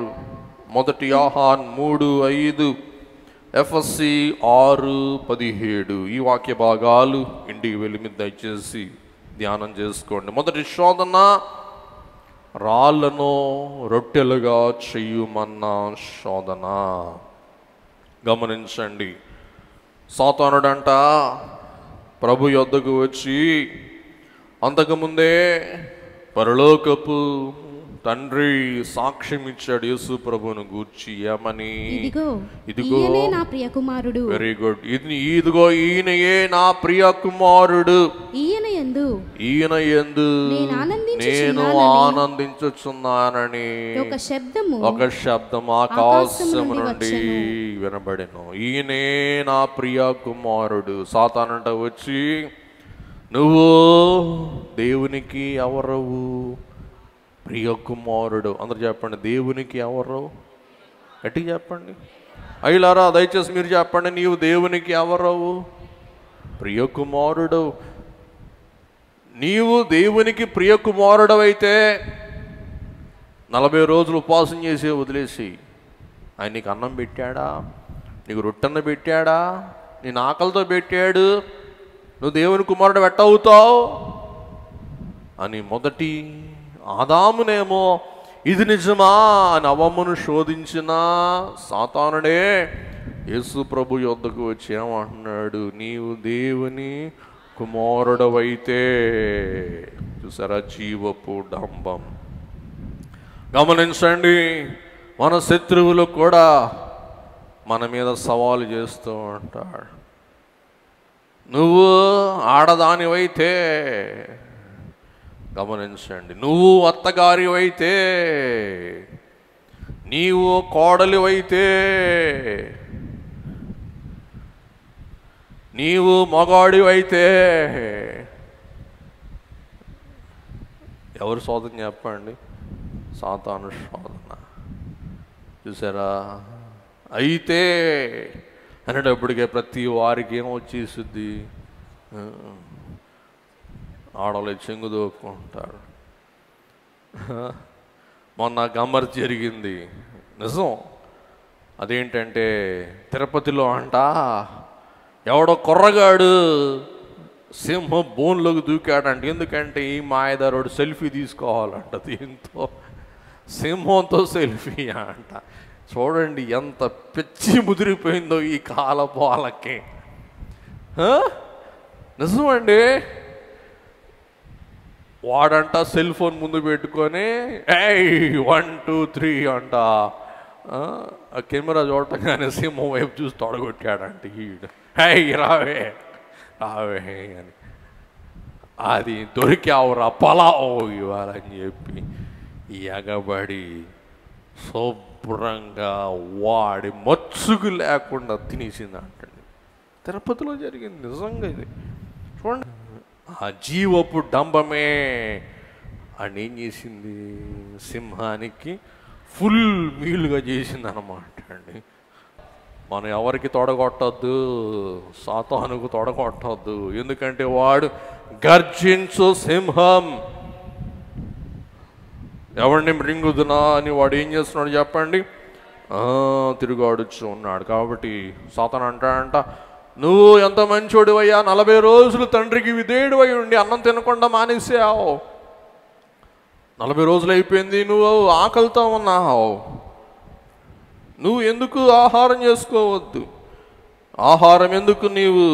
1 యోహాను 3:5, ఎఫెసీ 6:17. ఈ వాక్య భాగాలు ఇంటికి వెళ్ళి మీద దయచేసి ధ్యానం చేసుకోండి. మొదటి శోధన రాళ్లను రొట్టెలుగా చెయ్యమన్న శోధన. గమనించండి, సాతానుడంట ప్రభు యొద్దకు వచ్చి అంతకుముందే పరలోకపు తండ్రి సాక్ష్యం ఇచ్చాడు యేసు ప్రభువును గూర్చి. ఏమని? ఇదిగో నా ప్రియ కుమారుడు. Very good. ఇదిగో ఈయనయే నా ప్రియ కుమారుడు, ఈయన యందు నేను ఆనందించుచున్నానని ఒక శబ్దం ఆకాశము నుండి వినబడెను. ఈయనే నా ప్రియ కుమారుడు. సాతానంట వచ్చి, నువ్వు దేవునికి ఎవరవు? ప్రియ కుమారుడు. అందరు చెప్పండి, దేవునికి ఎవరు? గట్టిగా చెప్పండి. అయ్యలారా దయచేసి మీరు చెప్పండి, నీవు దేవునికి ఎవరవు? ప్రియ కుమారుడు. నీవు దేవునికి ప్రియ కుమారుడు అయితే 40 రోజులు ఉపవాసం చేసి వదిలేసి, ఆయన నీకు అన్నం పెట్టాడా? నీకు రొట్టెన్న పెట్టాడా? నేను ఆకలితో పెట్టాడు, నువ్వు దేవుని కుమారుడు ఎట్టవుతావు అని మొదటి ఆదామునేమో ఇది నిజమా అని అవ్వమ్మను శోధించిన సాతానుడే యేసు ప్రభు యొద్దకు వచ్చి ఏమంటున్నాడు? నీవు దేవుని కుమారుడవైతే. చూసారా, జీవపు డంబం. గమనించండి, మన శత్రువులు కూడా మన మీద సవాలు చేస్తూ ఉంటాడు. నువ్వు ఆడదానివైతే, గమనించండి, నువ్వు అత్తగారివైతే, నీవు కోడలివైతే, నీవు మగాడివైతే, ఎవరు శోధన చెప్పండి? సాతాను శోధన. చూసారా? అయితే అనేటప్పటికే ప్రతి వారికి ఏమొచ్చేసిద్ది? ఆడవాళ్ళు చెంగు దోక్కుంటారు. మొన్న గమ్మర్ జరిగింది, నిజం. అదేంటంటే తిరుపతిలో అంట ఎవడో కుర్రగాడు సింహం బోన్లోకి దూకాడంట. ఎందుకంటే ఈ మాయదారుడు సెల్ఫీ తీసుకోవాలంట. దీంతో సింహంతో సెల్ఫీ అంట. చూడండి ఎంత పిచ్చి ముదిరిపోయిందో ఈ కాలపు వాళ్ళకి. నిజమండి. వాడంట సెల్ ఫోన్ ముందు పెట్టుకొని 1 2 3 అంట కెమెరా చూడటంగానే సింహం వైపు చూసి తొడగొట్టాడంట. ఈడు రావే రావే అని, అది దొరికావురా పలావు ఇవ్వాలని చెప్పి ఎగబడి శుభ్రంగా వాడి మచ్చుకు లేకుండా తినేసింది అంటండి. తిరుపతిలో జరిగింది నిజంగా ఇది. చూడండి, ఆ జీవపు డంబమే అని ఏం చేసింది? సింహానికి ఫుల్ మీలుగా చేసింది అన్నమాట అండి. మనం ఎవరికి తొడగొట్టద్దు, సాతానుకు తొడగొట్టద్దు. ఎందుకంటే వాడు గర్జించు సింహం. ఎవరిని మృంగుదునా అని వాడు ఏం చేస్తున్నాడు చెప్పండి? తిరుగాడుచు ఉన్నాడు. కాబట్టి సాతాను అంటాడంట, నువ్వు ఎంత మంచోడివయ్యా, 40 రోజులు తండ్రికి విధేయుడివై ఉండి అన్నం తినకుండా మానేసావు. 40 రోజులు అయిపోయింది, నువ్వు ఆకలితో ఉన్నావు. నువ్వు ఎందుకు ఆహారం చేసుకోవద్దు? ఆహారం ఎందుకు నీవు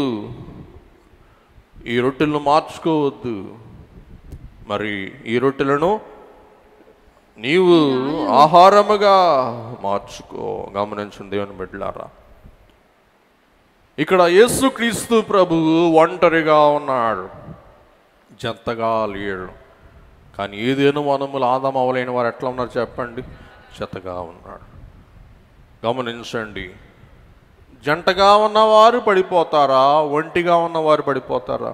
ఈ రొట్టెలను మార్చుకోవద్దు? మరి ఈ రొట్టెలను నీవు ఆహారముగా మార్చుకో. గమనించండి దేవుని బిడ్డలారా, ఇక్కడ యేసుక్రీస్తు ప్రభువు ఒంటరిగా ఉన్నాడు, జంతగా లేడు. కానీ ఏదేను వనములు ఆదాము అవ్వలేని వారు ఎట్లా ఉన్నారు చెప్పండి? జతగా ఉన్నాడు. గమనించండి, జంటగా ఉన్నవారు పడిపోతారా, ఒంటిగా ఉన్నవారు పడిపోతారా?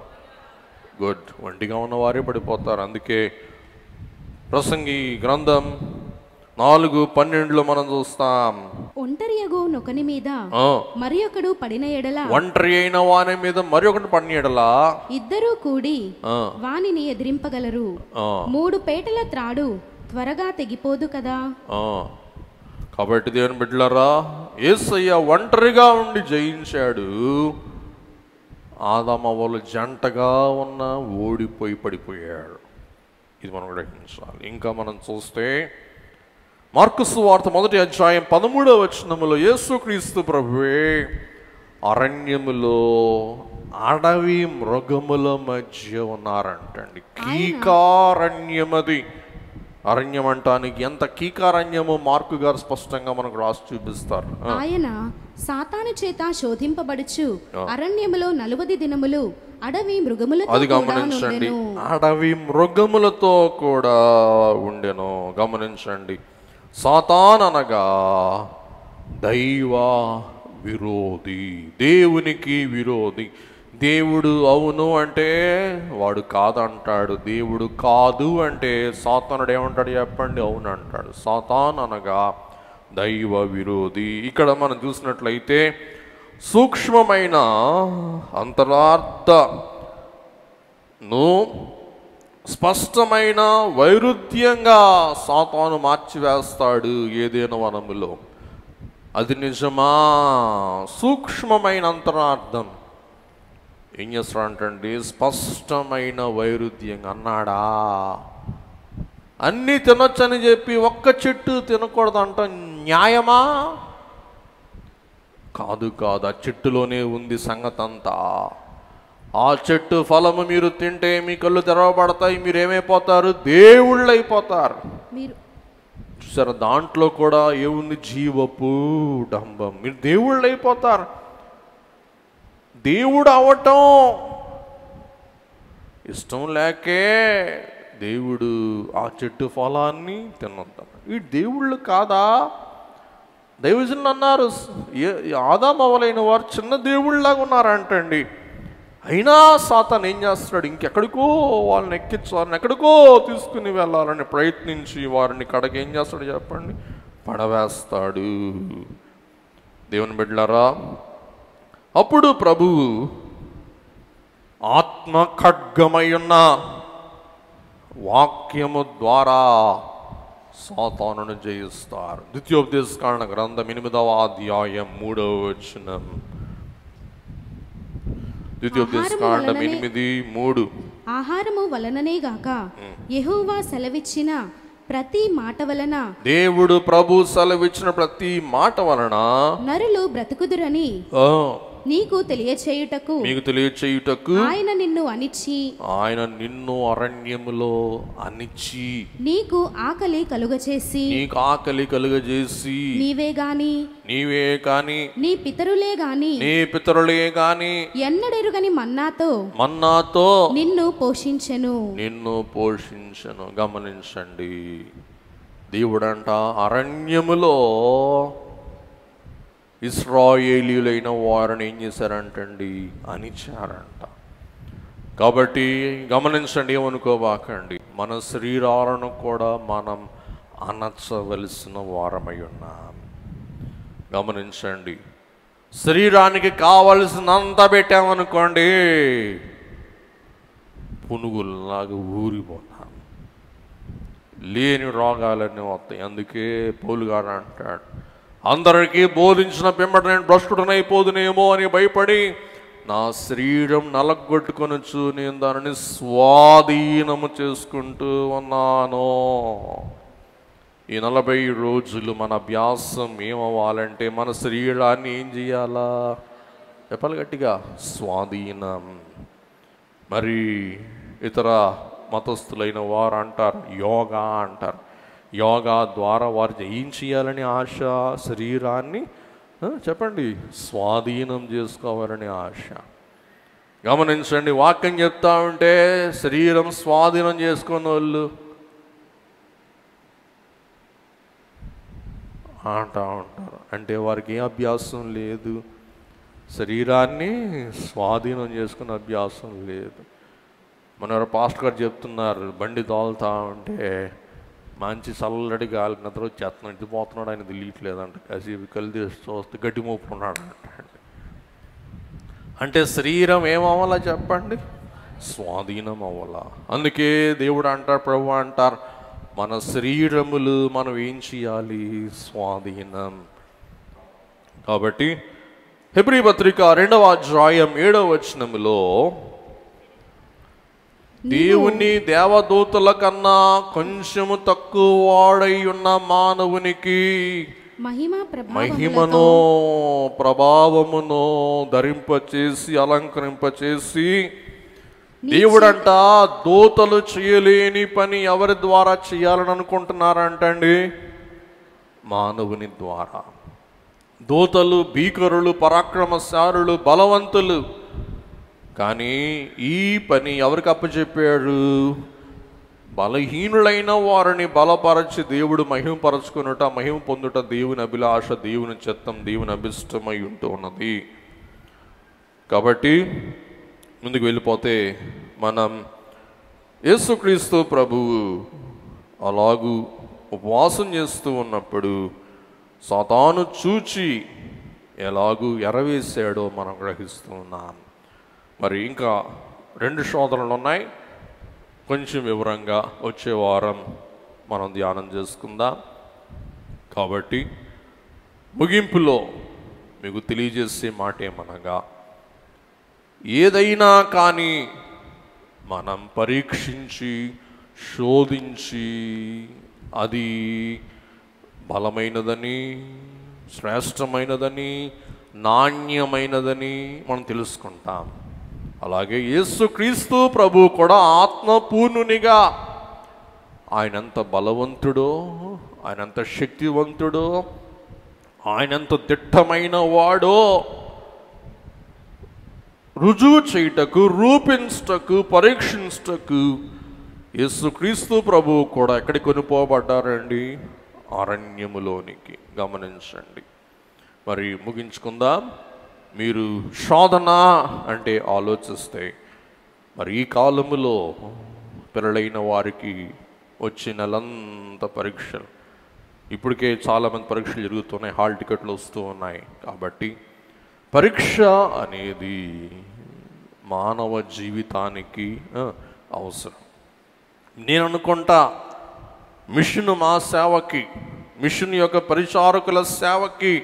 గుడ్, ఒంటిగా ఉన్నవారే పడిపోతారు. అందుకే ప్రసంగి గ్రంథం 4:12 మనం చూస్తాం, ఒంటరియగు నొకని మీద మరి ఒకడు పడిన ఎడల, ఒంటరి అయిన వాని మీద మరి ఒకటి పడిన ఎడల ఇద్దరూ కూడి వానిని ఎదిరింపగలరు. 3 పేటల త్రాడు త్వరగా తెగిపోదు కదా. కాబట్టి దేవుని బిడ్డలారా, యేసయ్య ఒంటరిగా ఉండి జయించాడు. ఆదామవ్వలు జంటగా ఉన్న ఓడిపోయి పడిపోయాడు. ఇది మనం గ్రహించాలి. ఇంకా మనం చూస్తే మార్కు సువార్త 1వ అధ్యాయం 13వ వచనములో యేసుక్రీస్తు ప్రభువే అరణ్యములో అడవి మృగముల మధ్య ఉన్నారంటండి. కీకారణ్యమది. అరణ్యం అంటానికి ఎంత కీకారణ్యమో మార్కు గారు స్పష్టంగా మనకు రాసి చూపిస్తారు. ఆయన సాతాను చేత శోధింపబడుచు అరణ్యములో 40 దినములు అడవి మృగములతో అది గమనించండి, అడవి మృగములతో కూడా ఉండెను. గమనించండి, సాతాన్ అనగా దైవ విరోధి, దేవునికి విరోధి. దేవుడు అవును అంటే వాడు కాదంటాడు, దేవుడు కాదు అంటే సాతానుడు ఏమంటాడు చెప్పండి? అవును అంటాడు. సాతాన్ అనగా దైవ విరోధి. ఇక్కడ మనం చూసినట్లయితే సూక్ష్మమైన అంతరార్థను స్పష్టమైన వైరుధ్యంగా సాతాను మార్చివేస్తాడు ఏదైనా వనములో. అది నిజమా? సూక్ష్మమైన అంతరార్థం ఏం చేస్తాడంటండి? స్పష్టమైన వైరుధ్యం అన్నాడా? అన్నీ తినొచ్చని చెప్పి ఒక్క చెట్టు తినకూడదంట, న్యాయమా? కాదు కాదు, ఆ చెట్టులోనే ఉంది సంగతి అంతా. ఆ చెట్టు ఫలము మీరు తింటే మీ కళ్ళు తెరవబడతాయి, మీరు ఏమైపోతారు? దేవుళ్ళు అయిపోతారు. చూసారా, దాంట్లో కూడా ఏముంది? జీవపు డంబం. మీరు దేవుళ్ళు అయిపోతారు. దేవుడు అవటం ఇష్టం లేకే దేవుడు ఆ చెట్టు ఫలాన్ని తినొద్దాం. ఈ దేవుళ్ళు కాదా? దైవజనులు అన్నారు, ఆదాము అవ్వలేని వారు చిన్న దేవుళ్ళలాగా ఉన్నారంటండి. అయినా సాతాను ఏం చేస్తాడు? ఇంకెక్కడికో వాళ్ళని ఎక్కించాలని, ఎక్కడికో తీసుకుని వెళ్ళాలని ప్రయత్నించి వారిని కడకి ఏం చేస్తాడు చెప్పండి? పడవేస్తాడు. దేవుని బిడ్డలారా, అప్పుడు ప్రభువు ఆత్మ ఖడ్గమై ఉన్న వాక్యము ద్వారా సాతానును జయిస్తారు. ద్వితీయోపదేశకాండ గ్రంథం 8వ అధ్యాయం 3వ వచనం. ద్వితీయోపదేశకాండం 8:3. ఆహారము వలననే గాక యెహోవా సెలవిచ్చిన ప్రతి మాట వలన, దేవుడు ప్రభు సెలవిచ్చిన ప్రతి మాట వలన నరులు బ్రతుకుదురని నీకు తెలియచేయుటకు, మీకు తెలియచేయుటకు ఆయన నిన్ను అనిచ్చి, ఆయన నిన్ను అరణ్యములో అనిచ్చి, నీకు ఆకలి కలుగచేసి, నీకు ఆకలి కలుగజేసి, నీవే కాని నీ పితరులే గాని ఎన్నడెరుగని మన్నాతో నిన్ను పోషించెను. గమనించండి, దేవుడంట అరణ్యములో ఇశ్రాయేలీయులైన వారిని ఏం చేశారంటండి? అనిచారంట. కాబట్టి గమనించండి, ఏమనుకోబాకండి, మన శరీరాలను కూడా మనం అనచవలసిన వారమై ఉన్నాం. గమనించండి, శరీరానికి కావలసినంత పెట్టామనుకోండి, పునుగుల్లాగా ఊరిపోతాం, లేని రోగాలన్నీ వస్తాయి. అందుకే పౌలు గారు అంటాడు, అందరికీ బోధించిన పిమ్మట నేను భ్రష్టుడనైపోదునేమో అని భయపడి నా శరీరం నలగొట్టుకొనొచ్చు, నేను దానిని స్వాధీనము చేసుకుంటూ ఉన్నాను. ఈ 40 రోజులు మన అభ్యాసం ఏమవ్వాలంటే మన శరీరాన్ని ఏం చేయాలా చెప్పాలి గట్టిగా, స్వాధీనం. మరి ఇతర మతస్థులైన వారు అంటారు యోగా అంటారు. యోగా ద్వారా వారు ఏం చేయాలని ఆశ, శరీరాన్ని చెప్పండి స్వాధీనం చేసుకోవాలని ఆశ. గమనించండి, వాక్యం చెప్తా ఉంటే శరీరం స్వాధీనం చేసుకున్న వాళ్ళు అంటూ ఉంటారు. అంటే వారికి ఏ అభ్యాసం లేదు, శరీరాన్ని స్వాధీనం చేసుకునే అభ్యాసం లేదు. మన పాస్టర్ గారు చెప్తున్నారు, బండి తోలుతా ఉంటే మంచి చల్లటి గాలి నిద్ర వచ్చేస్తున్నాడు, ఇది పోతున్నాడు, ఆయన తెలియట్లేదంట, కాసేపు కళ్ళు తీసి చూస్తే గడ్డి మోపుకున్నాడు అంట. అంటే శరీరం ఏమవ్వాలా చెప్పండి, స్వాధీనం అవ్వాలా. అందుకే దేవుడు అంటారు, ప్రభు అంటారు, మన శరీరములు మనం ఏం చేయాలి, స్వాధీనం. కాబట్టి హెబ్రీ పత్రిక 2వ అధ్యాయం 7వ వచనములో దేవుని దేవదూతల కన్నా కొంచెము తక్కువ వాడై ఉన్న మానవునికి మహిమను ప్రభావమును ధరింపచేసి అలంకరింపచేసి, దేవుడంట దూతలు చేయలేని పని ఎవరి ద్వారా చేయాలని అనుకుంటున్నారంటండి, మానవుని ద్వారా. దూతలు భీకరులు, పరాక్రమశాలులు, బలవంతులు. కానీ ఈ పని ఎవరికి అప్పచెప్పాడు, బలహీనులైన వారిని బలపరచి దేవుడు మహిమపరచుకునుట, మహిమ పొందుట దేవుని అభిలాష, దేవుని చిత్తం, దేవుని అభిష్టమై ఉంటూ ఉన్నది. కాబట్టి ముందుకు వెళ్ళిపోతే మనం యేసుక్రీస్తు ప్రభువు అలాగూ ఉపవాసం చేస్తూ ఉన్నప్పుడు సాతాను చూచి ఎలాగూ ఎరవేశాడో మనం గ్రహిస్తూ ఉన్నాం. మరి ఇంకా 2 శోధనలు ఉన్నాయి, కొంచెం వివరంగా వచ్చే వారం మనం ధ్యానం చేసుకుందాం. కాబట్టి ముగింపులో మీకు తెలియజేసే మాట ఏమనగా, ఏదైనా కానీ మనం పరీక్షించి శోధించి అది బలమైనదని, శ్రేష్టమైనదని, నాణ్యమైనదని మనం తెలుసుకుంటాం. అలాగే యేసుక్రీస్తు ప్రభు కూడా ఆత్మపూర్ణునిగా ఆయనంత బలవంతుడో, ఆయనంత శక్తివంతుడో, ఆయనంత దిట్టమైన వాడో రుజువు చేయుటకు, రూపించటకు, పరీక్షించటకు యేసుక్రీస్తు ప్రభువు కూడా ఎక్కడికి కొనిపోబడ్డారండి, అరణ్యములోనికి. గమనించండి. మరి ముగించుకుందాం. మీరు శోధన అంటే ఆలోచిస్తే, మరి ఈ కాలములో పిల్లలైన వారికి వచ్చే నెలంతా పరీక్షలు, ఇప్పటికే చాలామంది పరీక్షలు జరుగుతున్నాయి, హాల్ టికెట్లు వస్తూ ఉన్నాయి. కాబట్టి పరీక్ష అనేది మానవ జీవితానికి అవసరం. నేను అనుకుంటా మిషన్ మా సేవకి, మిషన్ యొక్క పరిచారకుల సేవకి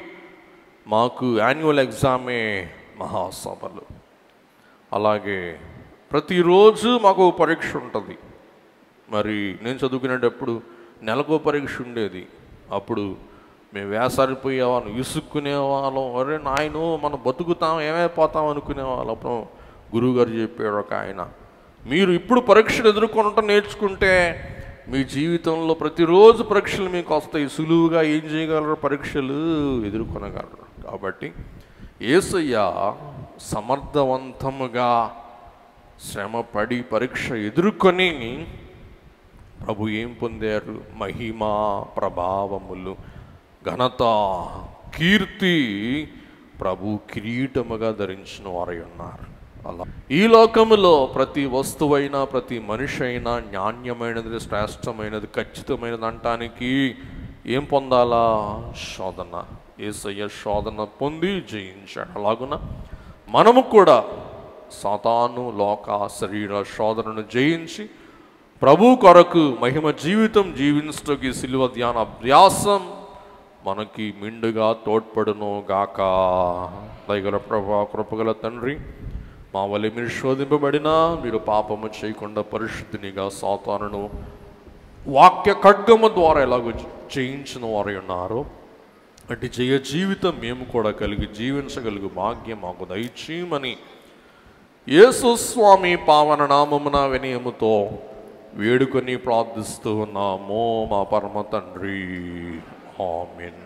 మాకు యాన్యువల్ ఎగ్జామే మహాసభలు. అలాగే ప్రతిరోజు మాకు పరీక్ష ఉంటుంది. మరి నేను చదువుకునేటప్పుడు నెలకో పరీక్ష ఉండేది. అప్పుడు మేము వేసారిపోయేవాళ్ళం, విసుక్కునేవాళ్ళం. అరే నాయను మనం బతుకుతాం, ఏమైపోతాం అనుకునేవాళ్ళం. అప్పుడు గురువుగారు చెప్పాడు ఒక ఆయన, మీరు ఇప్పుడు పరీక్షలు ఎదుర్కొనటం నేర్చుకుంటే మీ జీవితంలో ప్రతిరోజు పరీక్షలు మీకు వస్తాయి, సులువుగా ఏం చేయగలరు, పరీక్షలు ఎదుర్కొనగలరు. కాబట్టి యేసయ్య సమర్థవంతముగా శ్రమపడి పరీక్ష ఎదుర్కొని ప్రభు ఏం పొందారు, మహిమ ప్రభావములు, ఘనత, కీర్తి ప్రభు కిరీటముగా ధరించిన వారై ఉన్నారు. అలా ఈ లోకములో ప్రతి వస్తువైనా, ప్రతి మనిషి అయినా నాణ్యమైనది, శ్రేష్టమైనది, ఖచ్చితమైనది అంటానికి ఏం పొందాలా, శోధన. యేసయ్య శోధన పొంది జయించాడు. అలాగున మనము కూడా సాతాను, లోక, శరీర శోధనను జయించి ప్రభు కొరకు మహిమ జీవితం జీవించడానికి సిలువ ధ్యాన అభ్యాసం మనకి మిండుగా తోడ్పడును గాక. దయగల ప్రభు, కృపగల తండ్రి, మా వల్ల మీరు శోధింపబడినా మీరు పాపము చేయకుండా పరిశుద్ధినిగా సాతానును వాక్య ఖడ్గము ద్వారా ఎలాగో జయించిన వారు ఉన్నారు. అటు జయ జీవితం మేము కూడా కలిగి జీవించగలుగు భాగ్యం మాకు దయచేయమని యేసు స్వామి పావన నామమున వినయముతో వేడుకొని ప్రార్థిస్తూ ఉన్నాము మా పరమ తండ్రి. ఆమేన్.